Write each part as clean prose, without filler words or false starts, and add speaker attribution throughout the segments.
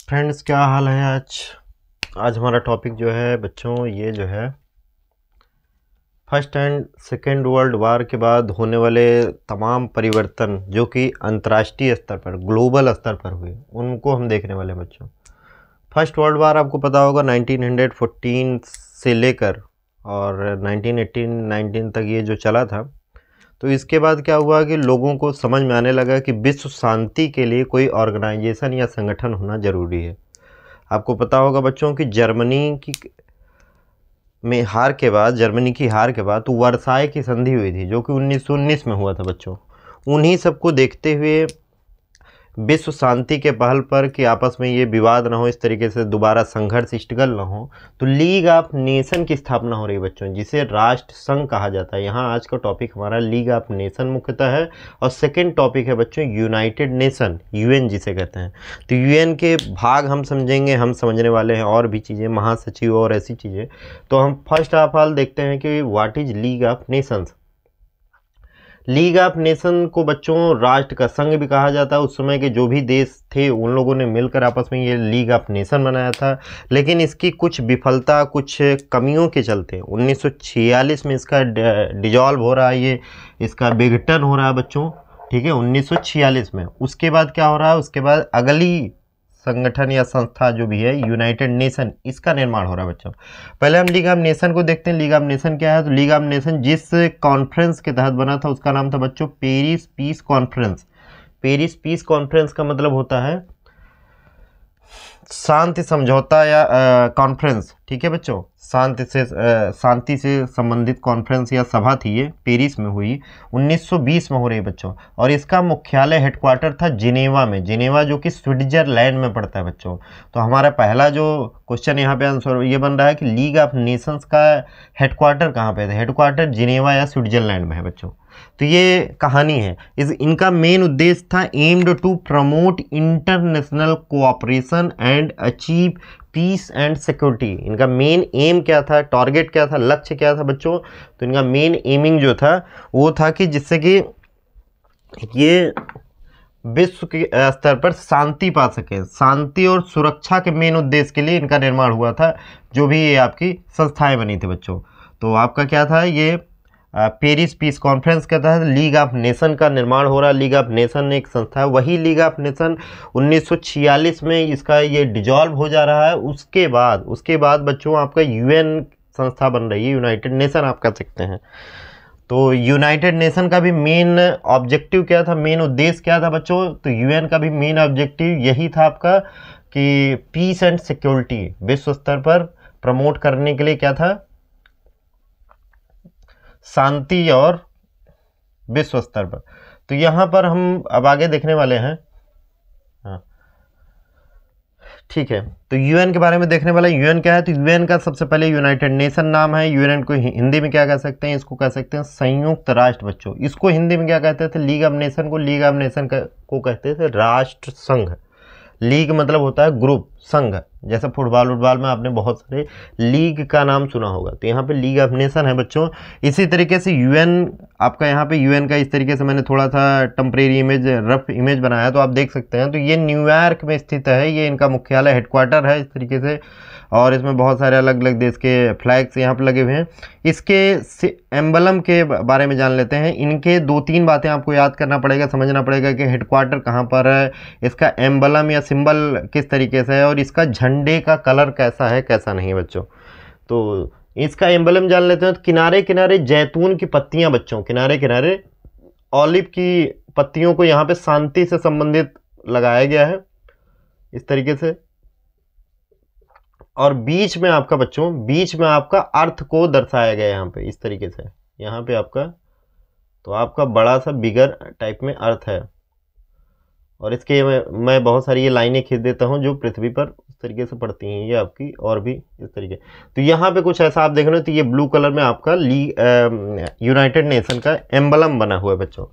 Speaker 1: Friends, क्या हाल है। आज हमारा टॉपिक जो है बच्चों, ये जो है first and second world war के बाद होने वाले तमाम परिवर्तन जो कि अंतर्राष्ट्रीय स्तर पर, ग्लोबल स्तर पर हुए, उनको हम देखने वाले हैं बच्चों। फर्स्ट वर्ल्ड वार आपको पता होगा 1914 से लेकर और 1918-19 तक ये जो चला था। तो इसके बाद क्या हुआ कि लोगों को समझ में आने लगा कि विश्व शांति के लिए कोई ऑर्गेनाइजेशन या संगठन होना ज़रूरी है। आपको पता होगा बच्चों कि जर्मनी की हार के बाद तो वर्साय की संधि हुई थी, जो कि 1919 में हुआ था बच्चों। उन्हीं सबको देखते हुए विश्व शांति के पहल पर कि आपस में ये विवाद ना हो, इस तरीके से दोबारा संघर्ष स्ट्रगल ना हो, तो लीग ऑफ नेशन की स्थापना हो रही है बच्चों, जिसे राष्ट्र संघ कहा जाता है। यहाँ आज का टॉपिक हमारा लीग ऑफ नेशन मुख्यतः है, और सेकंड टॉपिक है बच्चों यूनाइटेड नेशन, यूएन जिसे कहते हैं। तो यूएन के भाग हम समझेंगे, हम समझने वाले हैं और भी चीज़ें, महासचिव और ऐसी चीज़ें। तो हम फर्स्ट ऑफ ऑल देखते हैं कि what is league of Nations. League of nation को बच्चों राष्ट्र का संघ भी कहा जाता है। उस समय के जो भी देश थे उन लोगों ने मिलकर आपस में ये लीग ऑफ नेशन बनाया था, लेकिन इसकी कुछ विफलता, कुछ कमियों के चलते 1946 में इसका डिजॉल्व हो रहा है, ये इसका विघटन हो रहा है बच्चों, ठीक है, 1946 में। उसके बाद क्या हो रहा है, उसके बाद अगली संगठन या संस्था जो भी है यूनाइटेड नेशन, इसका निर्माण हो रहा है बच्चों। पहले हम लीग ऑफ नेशन को देखते हैं। लीग ऑफ नेशन क्या है? तो लीग ऑफ नेशन जिस कॉन्फ्रेंस के तहत बना था उसका नाम था बच्चों Paris peace conference. Paris peace conference का मतलब होता है शांति समझौता या कॉन्फ्रेंस, ठीक है बच्चों। शांति से संबंधित कॉन्फ्रेंस या सभा थी, ये पेरिस में हुई, 1920 में हो रही है बच्चों। और इसका मुख्यालय हेडक्वार्टर था जिनेवा में, जिनेवा जो कि स्विट्जरलैंड में पड़ता है बच्चों। तो हमारा पहला जो क्वेश्चन यहाँ पे आंसर ये बन रहा है कि लीग ऑफ नेशंस का हेडक्वार्टर कहाँ पे है? हेडक्वार्टर जिनेवा या स्विट्जरलैंड में है बच्चों। तो ये कहानी है। इनका मेन उद्देश्य था aimed to promote international cooperation and achieve peace and security. इनका मेन एम क्या था, टारगेट क्या था, लक्ष्य क्या था बच्चों? तो इनका मेन एमिंग जो था वो था कि जिससे कि ये विश्व के स्तर पर शांति पा सके, शांति और सुरक्षा के मेन उद्देश्य के लिए इनका निर्माण हुआ था, जो भी ये आपकी संस्थाएं बनी थी बच्चों। तो आपका क्या था, ये पेरिस पीस कॉन्फ्रेंस के तहत लीग ऑफ नेशन का निर्माण हो रहा है। लीग ऑफ नेशन एक संस्था है, वही लीग ऑफ नेशन 1946 में इसका ये डिजॉल्व हो जा रहा है। उसके बाद बच्चों आपका यूएन संस्था बन रही है, यूनाइटेड नेशन आप कह सकते हैं। तो यूनाइटेड नेशन का भी मेन ऑब्जेक्टिव क्या था, मेन उद्देश्य क्या था बच्चों? तो यूएन का भी मेन ऑब्जेक्टिव यही था आपका कि पीस एंड सिक्योरिटी विश्व स्तर पर प्रमोट करने के लिए क्या था, शांति और विश्व स्तर पर। तो यहाँ पर हम अब आगे देखने वाले हैं, हाँ ठीक है। तो यूएन के बारे में देखने वाला, यूएन क्या है? तो यूएन का सबसे पहले यूनाइटेड नेशन नाम है। यूएन को हिंदी में क्या कह सकते हैं? इसको कह सकते हैं संयुक्त राष्ट्र बच्चों। इसको हिंदी में क्या कहते थे? लीग ऑफ नेशन को कहते थे राष्ट्र संघ। लीग मतलब होता है ग्रुप, संघ। जैसे फुटबॉल में आपने बहुत सारे लीग का नाम सुना होगा, तो यहाँ पे लीग ऑफ नेशन है बच्चों। इसी तरीके से यूएन, आपका यहाँ पे यूएन का इस तरीके से मैंने थोड़ा सा टेम्परेरी इमेज, रफ इमेज बनाया, तो आप देख सकते हैं। तो ये न्यूयॉर्क में स्थित है, ये इनका मुख्यालय हेडक्वार्टर है इस तरीके से, और इसमें बहुत सारे अलग अलग देश के फ्लैग्स यहाँ पर लगे हुए हैं। इसके एम्बलम के बारे में जान लेते हैं। इनके 2-3 बातें आपको याद करना पड़ेगा, समझना पड़ेगा कि हेडक्वार्टर कहाँ पर है, इसका एम्बलम या सिंबल किस तरीके से है, और इसका झंडे का कलर कैसा है, कैसा नहीं है बच्चों। तो इसका एम्बलम जान लेते हैं। तो किनारे किनारे जैतून की पत्तियां बच्चों, किनारे किनारे ऑलिव की पत्तियों को यहाँ पे शांति से संबंधित लगाया गया है इस तरीके से। और बीच में आपका बच्चों, बीच में आपका अर्थ को दर्शाया गया है यहाँ पे इस तरीके से, यहाँ पे आपका, तो आपका बड़ा सा बिगर टाइप में अर्थ है। और इसके मैं बहुत सारी ये लाइनें खींच देता हूँ जो पृथ्वी पर इस तरीके से पड़ती हैं, ये आपकी, और भी इस तरीके। तो यहाँ पे कुछ ऐसा आप देख रहे हो, तो ये ब्लू कलर में आपका यूनाइटेड नेशन का एम्बलम बना हुआ है बच्चों।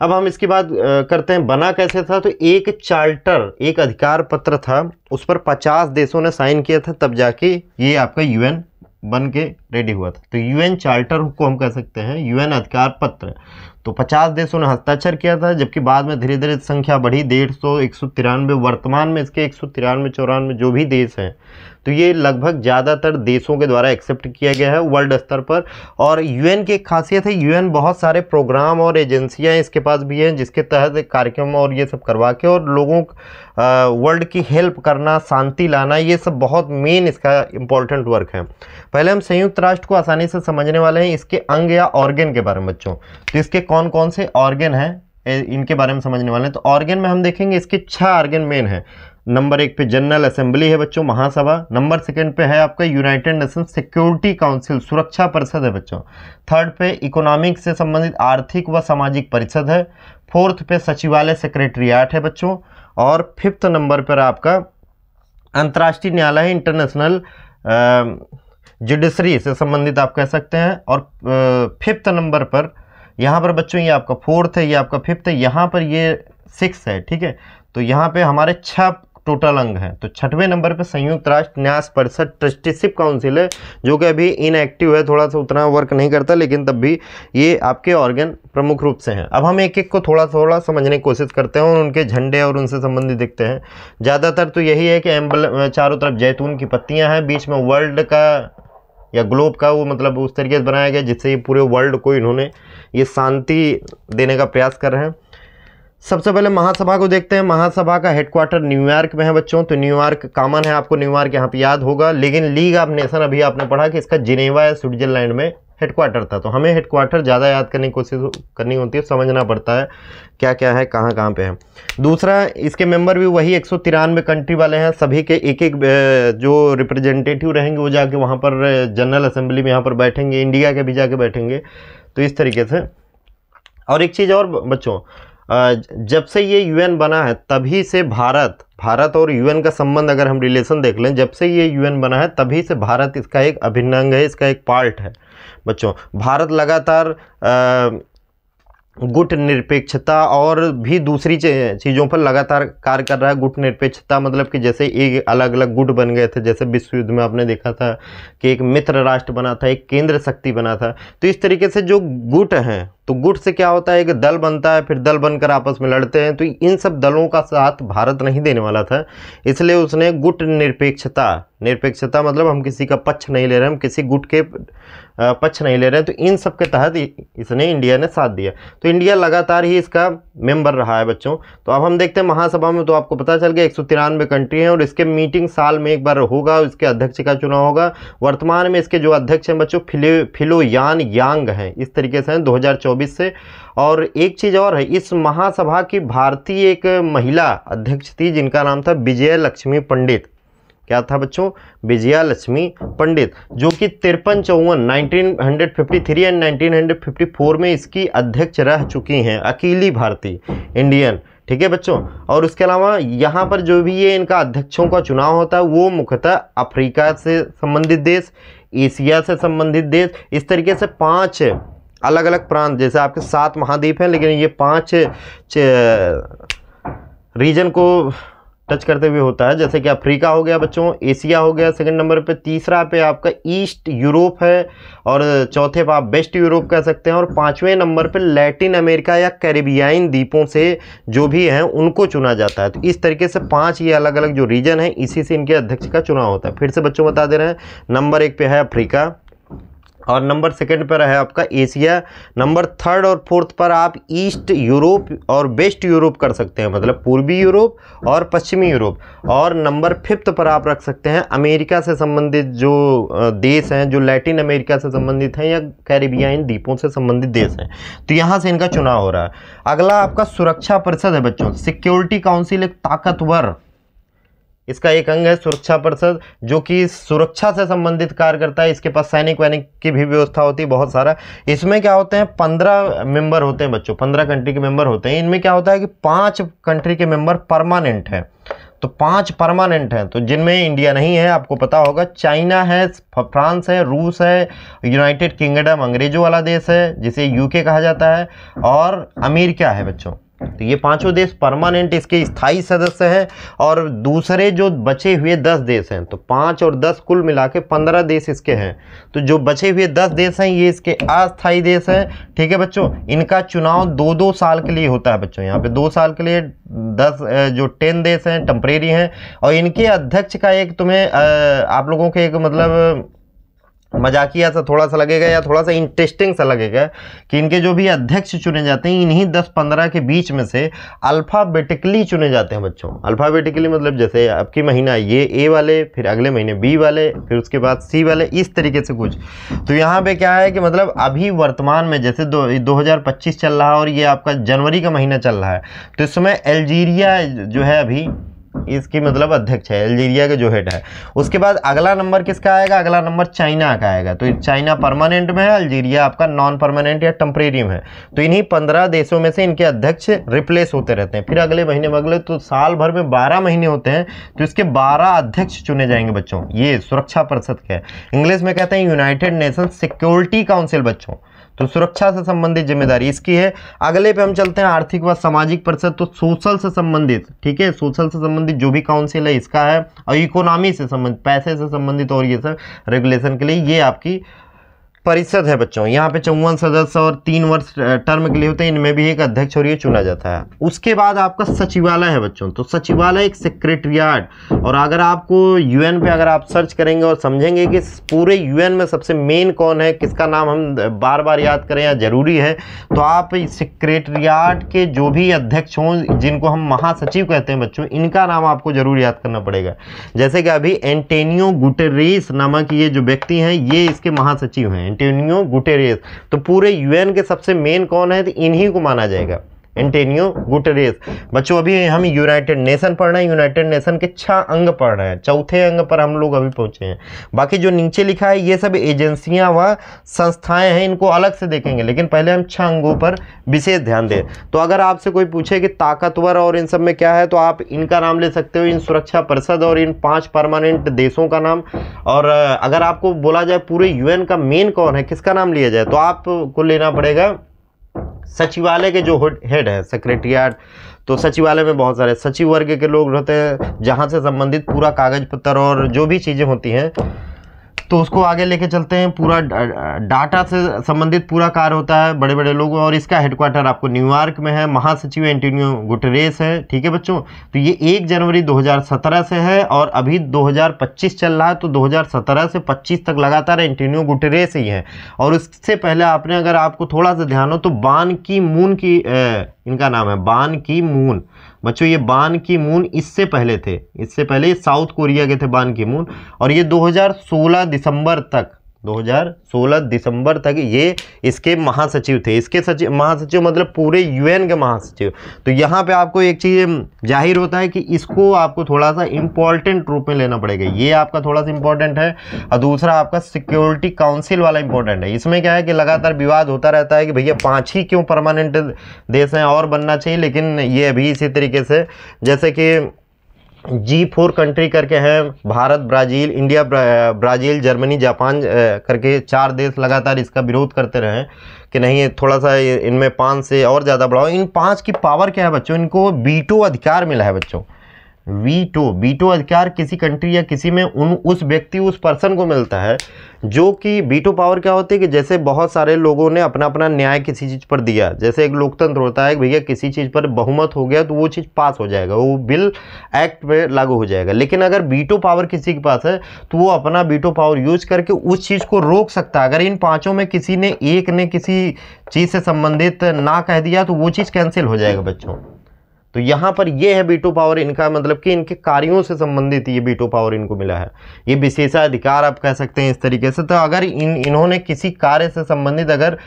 Speaker 1: अब हम इसकी बात करते हैं बना कैसे था। तो एक चार्टर, एक अधिकार पत्र था, उस पर 50 देशों ने साइन किया था, तब जाके ये आपका यूएन बन के रेडी हुआ था। तो यूएन चार्टर को हम कह सकते हैं यूएन अधिकार पत्र। तो 50 देशों ने हस्ताक्षर किया था, जबकि बाद में धीरे धीरे संख्या बढ़ी 150, 193, वर्तमान में इसके 193, 94 जो भी देश हैं, तो ये लगभग ज़्यादातर देशों के द्वारा एक्सेप्ट किया गया है वर्ल्ड स्तर पर। और यूएन की एक खासियत है, यूएन बहुत सारे प्रोग्राम और एजेंसियां इसके पास भी हैं जिसके तहत कार्यक्रम और ये सब करवा के और लोगों वर्ल्ड की हेल्प करना, शांति लाना, ये सब बहुत मेन इसका इम्पोर्टेंट वर्क है। पहले हम संयुक्त राष्ट्र को आसानी से समझने वाले हैं इसके अंग या ऑर्गन के बारे में बच्चों। तो इसके कौन कौन से ऑर्गन हैं इनके बारे में समझने वाले हैं। तो ऑर्गन में हम देखेंगे इसके 6 ऑर्गन मेन है। नंबर 1 पे जनरल असेंबली है बच्चों, महासभा। नंबर 2 पे है आपका यूनाइटेड नेशन सिक्योरिटी काउंसिल, सुरक्षा परिषद है बच्चों। 3rd पे इकोनॉमिक से संबंधित आर्थिक व सामाजिक परिषद है। 4th पे सचिवालय सेक्रेटरियाट है बच्चों। और 5th नंबर पर आपका अंतर्राष्ट्रीय न्यायालय है, इंटरनेशनल जुडिशरी से संबंधित आप कह सकते हैं। और 5th नंबर पर यहाँ पर बच्चों ये आपका 4th है, ये आपका 5th है, यहाँ पर ये 6 है, ठीक है। तो यहाँ पे हमारे 6 टोटल अंग हैं। तो 6वें नंबर पे संयुक्त राष्ट्र न्यास परिषद ट्रस्टीशिप काउंसिल है, जो कि अभी इनएक्टिव है, थोड़ा सा उतना वर्क नहीं करता, लेकिन तब भी ये आपके ऑर्गन प्रमुख रूप से हैं। अब हम एक एक को थोड़ा थोड़ा समझने की कोशिश करते हैं और उनके झंडे और उनसे संबंधित देखते हैं। ज़्यादातर तो यही है कि एम्बलम, चारों तरफ जैतून की पत्तियाँ हैं, बीच में वर्ल्ड का या ग्लोब का वो मतलब उस तरीके से बनाया गया जिससे ये पूरे वर्ल्ड को इन्होंने ये शांति देने का प्रयास कर रहे हैं। सबसे पहले महासभा को देखते हैं। महासभा का हेडक्वार्टर न्यूयॉर्क में है बच्चों। तो न्यूयॉर्क कॉमन है, आपको न्यूयॉर्क यहाँ पे याद होगा, लेकिन लीग ऑफ नेशन अभी आपने पढ़ा कि इसका जिनेवा या स्विट्जरलैंड में हेडक्वार्टर था। तो हमें हेडक्वार्टर ज़्यादा याद करने की कोशिश करनी होती है, समझना पड़ता है क्या क्या है, कहाँ कहाँ पे है। दूसरा, इसके मेंबर भी वही 193 कंट्री वाले हैं। सभी के एक एक जो रिप्रेजेंटेटिव रहेंगे वो जाके वहाँ पर जनरल असेंबली में यहाँ पर बैठेंगे, इंडिया के भी जाके बैठेंगे। तो इस तरीके से। और एक चीज़ और बच्चों, जब से ये यूएन बना है तभी से भारत और यूएन का संबंध अगर हम रिलेशन देख लें, जब से ये यूएन बना है तभी से भारत इसका एक अभिन्न अंग है, इसका एक पार्ट है बच्चों। भारत लगातार गुट निरपेक्षता और भी दूसरी चीज़ों पर लगातार कार्य कर रहा है। गुट निरपेक्षता मतलब कि जैसे एक अलग अलग गुट बन गए थे, जैसे विश्व युद्ध में आपने देखा था कि एक मित्र राष्ट्र बना था, एक केंद्र शक्ति बना था। तो इस तरीके से जो गुट हैं, तो गुट से क्या होता है, एक दल बनता है, फिर दल बनकर आपस में लड़ते हैं। तो इन सब दलों का साथ भारत नहीं देने वाला था, इसलिए उसने गुट निरपेक्षता मतलब हम किसी का पक्ष नहीं ले रहे, हम किसी गुट के पक्ष नहीं ले रहे हैं। तो इन सब के तहत इसने इंडिया ने साथ दिया। तो इंडिया लगातार ही इसका मेंबर रहा है बच्चों। तो अब हम देखते हैं महासभा में, तो आपको पता चल गया 193 कंट्री हैं और इसके मीटिंग साल में एक बार होगा, इसके अध्यक्ष का चुनाव होगा। वर्तमान में इसके जो अध्यक्ष हैं बच्चों फिलोयान यांग हैं, इस तरीके से हैं 2024 से। और एक चीज़ और है, इस महासभा की भारतीय एक महिला अध्यक्ष थी जिनका नाम था विजया लक्ष्मी पंडित। क्या था बच्चों? विजया लक्ष्मी पंडित, जो कि 53-54 1953 एंड 1954 में इसकी अध्यक्ष रह चुकी हैं, अकेली भारतीय इंडियन, ठीक है बच्चों। और उसके अलावा यहाँ पर जो भी ये इनका अध्यक्षों का चुनाव होता है वो मुख्यतः अफ्रीका से संबंधित देश, एशिया से संबंधित देश, इस तरीके से 5 अलग अलग प्रांत, जैसे आपके 7 महाद्वीप हैं, लेकिन ये 5 रीजन को टच करते हुए होता है। जैसे कि अफ्रीका हो गया बच्चों, एशिया हो गया सेकंड नंबर पे, तीसरा पे आपका ईस्ट यूरोप है, और चौथे पे आप वेस्ट यूरोप कह सकते हैं, और 5वें नंबर पे लैटिन अमेरिका या कैरिबियाई द्वीपों से जो भी हैं उनको चुना जाता है। तो इस तरीके से 5 ये अलग अलग जो रीजन है, इसी से इनके अध्यक्ष का चुनाव होता है। फिर से बच्चों बता दे रहे हैं, नंबर 1 पे है अफ्रीका, और नंबर 2 पर है आपका एशिया, नंबर 3rd और 4th पर आप ईस्ट यूरोप और वेस्ट यूरोप कर सकते हैं, मतलब पूर्वी यूरोप और पश्चिमी यूरोप, और नंबर 5th पर आप रख सकते हैं अमेरिका से संबंधित जो देश हैं, जो लैटिन अमेरिका से संबंधित हैं या कैरिबियाई द्वीपों से संबंधित देश हैं। तो यहाँ से इनका चुनाव हो रहा है। अगला आपका सुरक्षा परिषद है बच्चों। सिक्योरिटी काउंसिल एक ताकतवर, इसका एक अंग है सुरक्षा परिषद, जो कि सुरक्षा से संबंधित कार्य करता है। इसके पास सैनिक वैनिक की भी व्यवस्था होती है बहुत सारा। इसमें क्या होते हैं, 15 मेंबर होते हैं बच्चों, 15 कंट्री के मेंबर होते हैं। इनमें क्या होता है कि 5 कंट्री के मेंबर परमानेंट हैं। तो 5 परमानेंट हैं, तो जिनमें इंडिया नहीं है, आपको पता होगा, चाइना है, फ्रांस है, रूस है, यूनाइटेड किंगडम अंग्रेजों वाला देश है जिसे यूके कहा जाता है, और अमेरिका है बच्चों। तो ये पांचों देश परमानेंट इसके स्थायी सदस्य हैं, और दूसरे जो बचे हुए 10 देश हैं, तो 5 और 10 कुल मिला के 15 देश इसके हैं। तो जो बचे हुए 10 देश हैं ये इसके अस्थायी देश हैं। ठीक है बच्चों, इनका चुनाव 2-2 साल के लिए होता है बच्चों। यहाँ पे 2 साल के लिए 10 देश हैं टेम्परेरी हैं, और इनके अध्यक्ष का एक तुम्हें आप लोगों के एक मतलब मजाकिया सा थोड़ा सा लगेगा या थोड़ा सा इंटरेस्टिंग सा लगेगा कि इनके जो भी अध्यक्ष चुने जाते हैं इन्हीं 10-15 के बीच में से अल्फ़ाबेटिकली चुने जाते हैं बच्चों। अल्फ़ाबेटिकली मतलब जैसे आपकी महीना ये ए वाले, फिर अगले महीने बी वाले, फिर उसके बाद सी वाले, इस तरीके से कुछ। तो यहाँ पे क्या है कि मतलब अभी वर्तमान में जैसे 2025 चल रहा है और ये आपका जनवरी का महीना चल रहा है, तो इस समय अल्जीरिया जो है अभी इसकी मतलब अध्यक्ष है, अल्जीरिया के जो हेड है। उसके बाद अगला नंबर किसका आएगा? अगला नंबर चाइना का आएगा। तो चाइना परमानेंट में है, अल्जीरिया आपका नॉन परमानेंट या टेम्परेरी में है। तो इन्हीं 15 देशों में से इनके अध्यक्ष रिप्लेस होते रहते हैं। फिर अगले महीने में अगले, तो साल भर में 12 महीने होते हैं, तो इसके 12 अध्यक्ष चुने जाएंगे बच्चों। ये सुरक्षा परिषद का है, इंग्लिश में कहते हैं यूनाइटेड नेशन सिक्योरिटी काउंसिल बच्चों। तो सुरक्षा से संबंधित जिम्मेदारी इसकी है। अगले पे हम चलते हैं आर्थिक व सामाजिक परिषद, तो सोशल से संबंधित, ठीक है, सोशल से संबंधित जो भी काउंसिल है इसका है। और इकोनॉमी से संबंधित, पैसे से संबंधित और ये सब रेगुलेशन के लिए ये आपकी परिषद है बच्चों। यहाँ पे 54 सदस्य और 3 वर्ष टर्म के लिए होते हैं, इनमें भी एक अध्यक्ष और ये चुना जाता है। उसके बाद आपका सचिवालय है बच्चों। तो सचिवालय एक सेक्रेटरियाट, और अगर आपको यूएन पे अगर आप सर्च करेंगे और समझेंगे कि पूरे यूएन में सबसे मेन कौन है, किसका नाम हम बार बार याद करें या जरूरी है, तो आप सेक्रेटरियाट के जो भी अध्यक्ष हों, जिनको हम महासचिव कहते हैं बच्चों, इनका नाम आपको जरूर याद करना पड़ेगा। जैसे कि अभी एंटोनियो गुटेरेस नामक ये जो व्यक्ति हैं ये इसके महासचिव हैं, एंटोनियो गुटेरेस। तो पूरे यूएन के सबसे मेन कौन है, तो इन्हीं को माना जाएगा, एंटोनियो गुटेरेस। बच्चों अभी हम यूनाइटेड नेशन पढ़ रहे हैं, यूनाइटेड नेशन के 6 अंग पढ़ रहे हैं, 4थे अंग पर हम लोग अभी पहुंचे हैं। बाकी जो नीचे लिखा है ये सब एजेंसियां व संस्थाएं हैं, इनको अलग से देखेंगे, लेकिन पहले हम 6 अंगों पर विशेष ध्यान दें। तो अगर आपसे कोई पूछे कि ताकतवर और इन सब में क्या है, तो आप इनका नाम ले सकते हो, इन सुरक्षा परिषद और इन 5 परमानेंट देशों का नाम। और अगर आपको बोला जाए पूरे यूएन का मेन कौन है, किसका नाम लिया जाए, तो आपको लेना पड़ेगा सचिवालय के जो हेड है, सेक्रेटरियाट। तो सचिवालय में बहुत सारे सचिव वर्ग के लोग रहते हैं, जहां से संबंधित पूरा कागज पत्र और जो भी चीजें होती हैं, तो उसको आगे लेके चलते हैं। पूरा डाटा से संबंधित पूरा कार्य होता है, बड़े बड़े लोग, और इसका हेडक्वार्टर आपको न्यूयॉर्क में है। महासचिव एंटोनियो गुटेरेस है, ठीक है बच्चों। तो ये 1 जनवरी 2017 से है, और अभी 2025 चल रहा है, तो 2017 से 25 तक लगातार एंटोनियो गुटेरेस ही है। और उससे पहले आपने, अगर आपको थोड़ा सा ध्यान हो, तो बान की मून की इनका नाम है, बान की मून बच्चों। ये बान की मून इससे पहले थे, इससे पहले साउथ कोरिया के थे बान की मून, और ये 2016 दिसंबर तक ये इसके महासचिव थे। इसके महासचिव मतलब पूरे यूएन के महासचिव। तो यहाँ पे आपको एक चीज़ जाहिर होता है कि इसको आपको थोड़ा सा इम्पोर्टेंट रूप में लेना पड़ेगा, ये आपका थोड़ा सा इम्पोर्टेंट है। और दूसरा आपका सिक्योरिटी काउंसिल वाला इम्पोर्टेंट है। इसमें क्या है कि लगातार विवाद होता रहता है कि भैया 5 ही क्यों परमानेंट देश हैं, और बनना चाहिए, लेकिन ये अभी इसी तरीके से, जैसे कि G4 कंट्री करके हैं, Bharat, Brazil, India, Brazil, Germany, Japan करके 4 देश लगातार इसका विरोध करते रहे कि नहीं, थोड़ा सा इनमें 5 से और ज़्यादा बढ़ाओ। इन 5 की पावर क्या है बच्चों, इनको वीटो अधिकार मिला है बच्चों। वीटो अधिकार किसी कंट्री या किसी में उस व्यक्ति, उस पर्सन को मिलता है, जो कि वीटो पावर क्या होती है कि जैसे बहुत सारे लोगों ने अपना अपना न्याय किसी चीज़ पर दिया, जैसे एक लोकतंत्र होता है कि भैया किसी चीज़ पर बहुमत हो गया तो वो चीज़ पास हो जाएगा, वो बिल एक्ट में लागू हो जाएगा। लेकिन अगर वीटो पावर किसी के पास है तो वो अपना वीटो पावर यूज करके उस चीज़ को रोक सकता है। अगर इन 5 में किसी ने एक ने किसी चीज़ से संबंधित ना कह दिया तो वो चीज़ कैंसिल हो जाएगा बच्चों। तो यहाँ पर ये है वीटो पावर इनका, मतलब कि इनके कार्यों से संबंधित ये वीटो पावर इनको मिला है, ये विशेषाधिकार आप कह सकते हैं इस तरीके से। तो अगर इन्होंने किसी कार्य से संबंधित अगर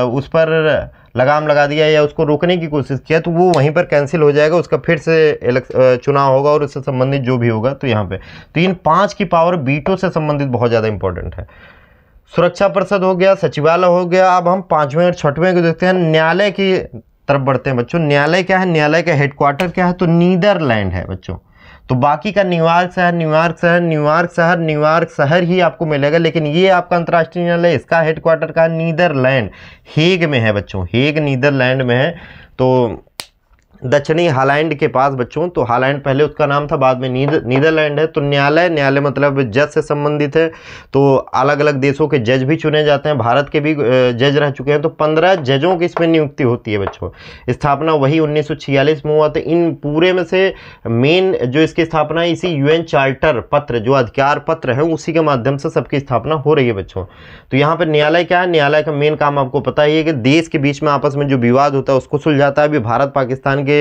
Speaker 1: उस पर लगाम लगा दिया या उसको रोकने की कोशिश किया तो वो वहीं पर कैंसिल हो जाएगा, उसका फिर से चुनाव होगा और उससे संबंधित जो भी होगा। तो यहाँ पे तो इन 5 की पावर वीटो से संबंधित बहुत ज़्यादा इंपॉर्टेंट है। सुरक्षा परिषद हो गया, सचिवालय हो गया। अब हम 5वें और 6वें को देखते हैं, न्यायालय की तरफ बढ़ते हैं बच्चों। न्यायालय क्या है, न्यायालय का हेडक्वार्टर क्या है, तो नीदरलैंड है बच्चों। तो बाकी का न्यूयॉर्क शहर ही आपको मिलेगा, लेकिन ये आपका अंतर्राष्ट्रीय न्यायालय, इसका हेडक्वार्टर का नीदरलैंड, हेग में है बच्चों, हेग नीदरलैंड में है। तो दक्षिणी हॉलैंड के पास बच्चों। तो हॉलैंड पहले उसका नाम था, बाद में नीदरलैंड है। तो न्यायालय मतलब जज से संबंधित है। तो अलग अलग देशों के जज भी चुने जाते हैं, भारत के भी जज रह चुके हैं। तो 15 जजों की इसमें नियुक्ति होती है बच्चों। स्थापना वही 1946 में हुआ था। इन पूरे में से मेन जो इसकी स्थापना है, इसी UN चार्टर पत्र, जो अधिकार पत्र है, उसी के माध्यम से सबकी स्थापना हो रही है बच्चों। तो यहाँ पर न्यायालय क्या है, न्यायालय का मेन काम आपको पता ही है कि देश के बीच में आपस में जो विवाद होता है उसको सुलझाता है। अभी भारत पाकिस्तान के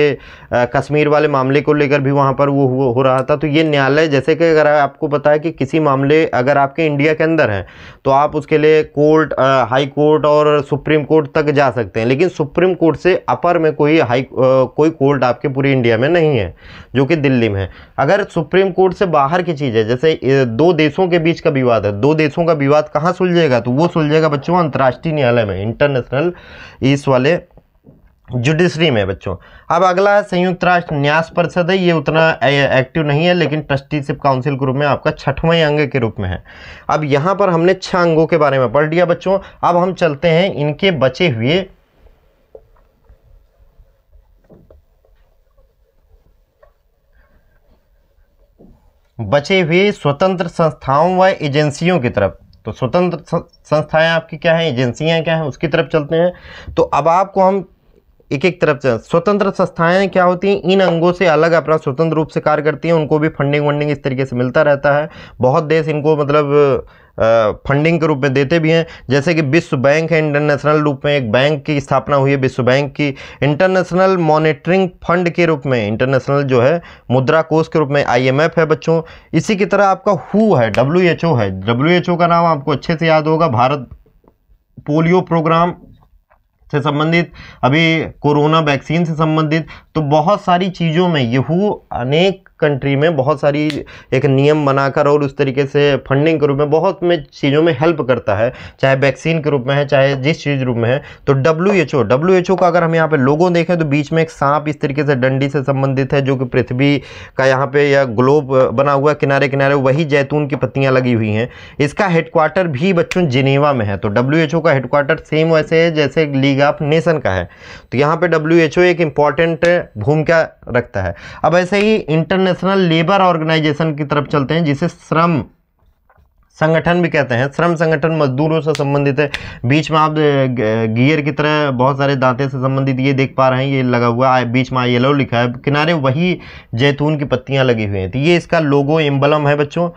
Speaker 1: कश्मीर वाले मामले को लेकर भी वहाँ पर वो हो रहा था। तो ये न्यायालय, जैसे कि अगर आपको पता है कि किसी मामले अगर आपके इंडिया के अंदर है तो आप उसके लिए कोर्ट, हाई कोर्ट और सुप्रीम कोर्ट तक जा सकते हैं, लेकिन सुप्रीम कोर्ट से अपर में कोई कोर्ट आपके पूरे इंडिया में नहीं है, जो कि दिल्ली में है। अगर सुप्रीम कोर्ट से बाहर की चीज़ है, जैसे दो देशों के बीच का विवाद है, दो देशों का विवाद कहाँ सुलझेगा, तो वो सुलझेगा बच्चों अंतर्राष्ट्रीय न्यायालय में, इंटरनेशनल इस वाले जुडिशरी में बच्चों। अब अगला है संयुक्त राष्ट्र न्यास परिषद है। ये उतना एक्टिव नहीं है, लेकिन ट्रस्टीशिप काउंसिल के रूप में आपका 6वें अंग के रूप में है। अब यहाँ पर हमने 6 अंगों के बारे में पढ़ लिया बच्चों। अब हम चलते हैं इनके बचे हुए स्वतंत्र संस्थाओं व एजेंसियों की तरफ। तो स्वतंत्र संस्थाएं आपकी क्या है, एजेंसियां क्या हैं, उसकी तरफ चलते हैं। तो अब आपको हम एक एक तरफ से, स्वतंत्र संस्थाएं क्या होती हैं, इन अंगों से अलग अपना स्वतंत्र रूप से कार्य करती हैं। उनको भी फंडिंग इस तरीके से मिलता रहता है। बहुत देश इनको मतलब फंडिंग के रूप में देते भी हैं। जैसे कि विश्व बैंक है, इंटरनेशनल रूप में एक बैंक की स्थापना हुई है विश्व बैंक की। इंटरनेशनल मॉनेटरिंग फंड के रूप में, इंटरनेशनल जो है मुद्रा कोष के रूप में IMF है बच्चों। इसी की तरह आपका WHO है, WHO है। WHO का नाम आपको अच्छे से याद होगा, भारत पोलियो प्रोग्राम से संबंधित, अभी कोरोना वैक्सीन से संबंधित। तो बहुत सारी चीज़ों में ये WHO अनेक कंट्री में बहुत सारी एक नियम बनाकर और उस तरीके से फंडिंग के रूप में बहुत में चीज़ों में हेल्प करता है, चाहे वैक्सीन के रूप में है, चाहे जिस चीज़ रूप में है। तो WHO का अगर हम यहाँ पे लोगो देखें तो बीच में एक सांप इस तरीके से डंडी से संबंधित है, जो कि पृथ्वी का यहाँ पे या ग्लोब बना हुआ, किनारे किनारे वही जैतून की पत्तियाँ लगी हुई हैं। इसका हेडक्वार्टर भी बच्चों जिनेवा में है। तो WHO का हेडक्वार्टर सेम वैसे है जैसे लीग ऑफ नेशन का है। तो यहाँ पे WHO एक इम्पॉर्टेंट भूमिका रखता है। अब ऐसे ही इंटरनेशनल लेबर ऑर्गेनाइजेशन की तरफ चलते हैं, जिसे श्रम संगठन भी कहते हैं। श्रम संगठन मजदूरों से संबंधित है। बीच में आप गियर की तरह बहुत सारे दांते से संबंधित ये देख पा रहे हैं, ये लगा हुआ है, बीच में येलो लिखा है, किनारे वही जैतून की पत्तियां लगी हुई हैं। तो ये इसका लोगो एम्बलम है बच्चों,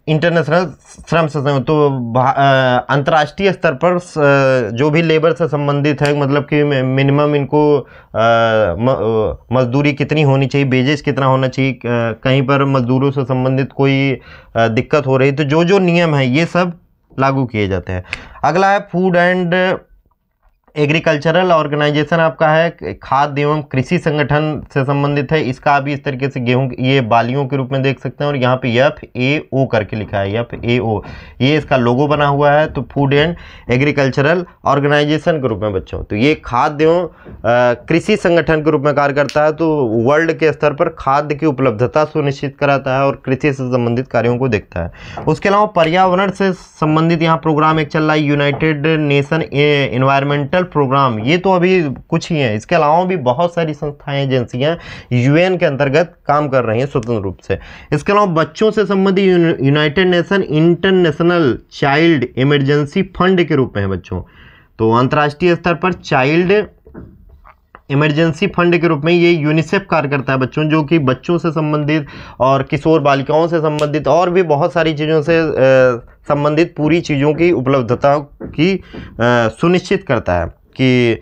Speaker 1: इंटरनेशनल श्रम संगठन। तो अंतर्राष्ट्रीय स्तर पर जो भी लेबर से संबंधित है, मतलब कि मिनिमम इनको मजदूरी कितनी होनी चाहिए, बेजेस कितना होना चाहिए, कहीं पर मजदूरों से संबंधित कोई दिक्कत हो रही, तो जो नियम है ये सब लागू किए जाते हैं। अगला है फूड एंड एग्रीकल्चरल ऑर्गेनाइजेशन आपका है, खाद्य एवं कृषि संगठन से संबंधित है। इसका भी इस तरीके से गेहूं ये बालियों के रूप में देख सकते हैं, और यहाँ पे FAO करके लिखा है, FAO ये इसका लोगो बना हुआ है। तो फूड एंड एग्रीकल्चरल ऑर्गेनाइजेशन के रूप में बच्चों, तो ये खाद्य एवं कृषि संगठन के रूप में कार्य करता है। तो वर्ल्ड के स्तर पर खाद्य की उपलब्धता सुनिश्चित कराता है और कृषि से संबंधित कार्यों को देखता है। उसके अलावा पर्यावरण से संबंधित यहाँ प्रोग्राम एक चल रहा है, यूनाइटेड नेशन एनवायरमेंटल प्रोग्राम। ये तो अभी कुछ ही है, इसके अलावा भी बहुत सारी संस्थाएं एजेंसियां UN के अंतर्गत काम कर रही हैं स्वतंत्र रूप से। इसके अलावा बच्चों से संबंधित United nation international child emergency fund के रूप में है बच्चों। तो अंतर्राष्ट्रीय स्तर पर चाइल्ड इमरजेंसी फंड के रूप में ये यूनिसेफ कार्य करता है बच्चों, जो कि बच्चों से संबंधित और किशोर बालिकाओं से संबंधित और भी बहुत सारी चीज़ों से संबंधित पूरी चीज़ों की उपलब्धता की सुनिश्चित करता है, कि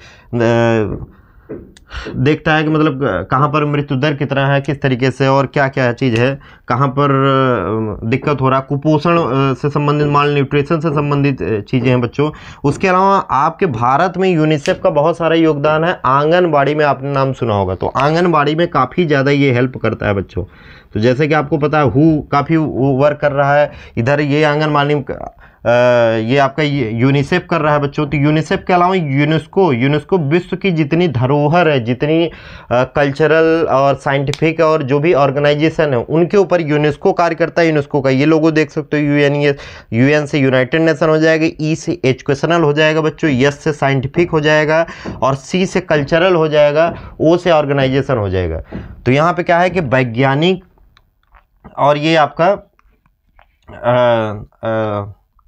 Speaker 1: देखता है कि मतलब कहाँ पर मृत्यु दर कितना है, किस तरीके से, और क्या क्या चीज़ है, कहाँ पर दिक्कत हो रहा है, कुपोषण से संबंधित, माल न्यूट्रिशन से संबंधित चीज़ें हैं बच्चों। उसके अलावा आपके भारत में यूनिसेफ का बहुत सारा योगदान है। आंगनबाड़ी में आपने नाम सुना होगा, तो आंगनबाड़ी में काफ़ी ज़्यादा ये हेल्प करता है बच्चों। तो जैसे कि आपको पता है WHO काफ़ी वर्क कर रहा है इधर, ये आंगनबाड़ी ये आपका यूनिसेफ कर रहा है बच्चों। तो यूनिसेफ के अलावा यूनेस्को विश्व की जितनी धरोहर है, जितनी कल्चरल और साइंटिफिक और जो भी ऑर्गेनाइजेशन है उनके ऊपर यूनेस्को कार्य करता है। यूनेस्को का ये लोगो देख सकते हो, यूएन से यूनाइटेड नेशन हो जाएगा, ई से एजुकेशनल हो जाएगा बच्चों, एस से साइंटिफिक हो जाएगा और सी से कल्चरल हो जाएगा, ओ से ऑर्गेनाइजेशन हो जाएगा। तो यहाँ पे क्या है कि वैज्ञानिक और ये आपका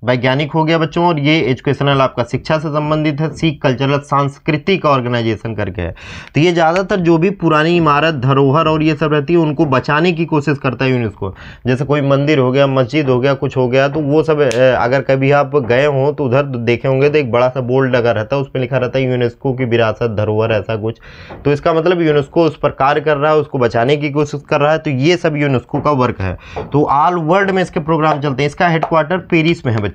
Speaker 1: वैज्ञानिक हो गया बच्चों, और ये एजुकेशनल आपका शिक्षा से संबंधित है, सी कल्चरल सांस्कृतिक ऑर्गेनाइजेशन करके है। तो ये ज़्यादातर जो भी पुरानी इमारत, धरोहर और ये सब रहती है उनको बचाने की कोशिश करता है यूनेस्को। जैसे कोई मंदिर हो गया, मस्जिद हो गया, कुछ हो गया, तो वो सब अगर कभी आप गए हो तो उधर देखे होंगे तो एक बड़ा सा बोर्ड लगा रहता है, उस पर लिखा रहता है यूनेस्को की विरासत धरोहर ऐसा कुछ। तो इसका मतलब यूनेस्को उस पर कार्य कर रहा है, उसको बचाने की कोशिश कर रहा है। तो ये सब यूनेस्को का वर्क है। तो ऑल वर्ल्ड में इसके प्रोग्राम चलते हैं। इसका हेडक्वार्टर पेरिस में है बच्चों।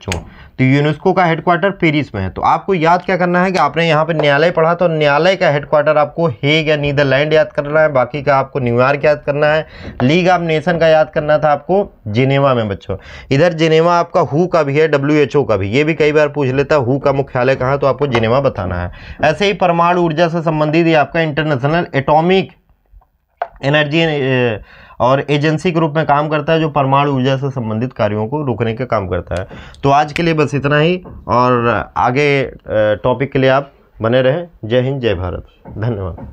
Speaker 1: तो यूनेस्को का हेडक्वार्टर पेरिस में है। तो आपको याद क्या करना है कि आपने यहाँ पे न्यायालय पढ़ा, तो न्यायालय का हेडक्वार्टर आपको हेग या नीदरलैंड याद करना है, बाकी का आपको न्यूयॉर्क याद करना है। लीग ऑफ नेशन का याद करना था आपको जिनेवा में बच्चों। इधर जिनेवा आपका हु का भी है, WHO का भी, ये भी कई बार पूछ लेता है हु का मुख्यालय कहाँ, तो आपको जिनेवा बताना है। ऐसे ही परमाणु ऊर्जा से संबंधित ये आपका इंटरनेशनल एटॉमिक एनर्जी और एजेंसी के रूप में काम करता है, जो परमाणु ऊर्जा से संबंधित कार्यों को रोकने का काम करता है। तो आज के लिए बस इतना ही, और आगे टॉपिक के लिए आप बने रहें। जय हिंद, जय भारत, धन्यवाद।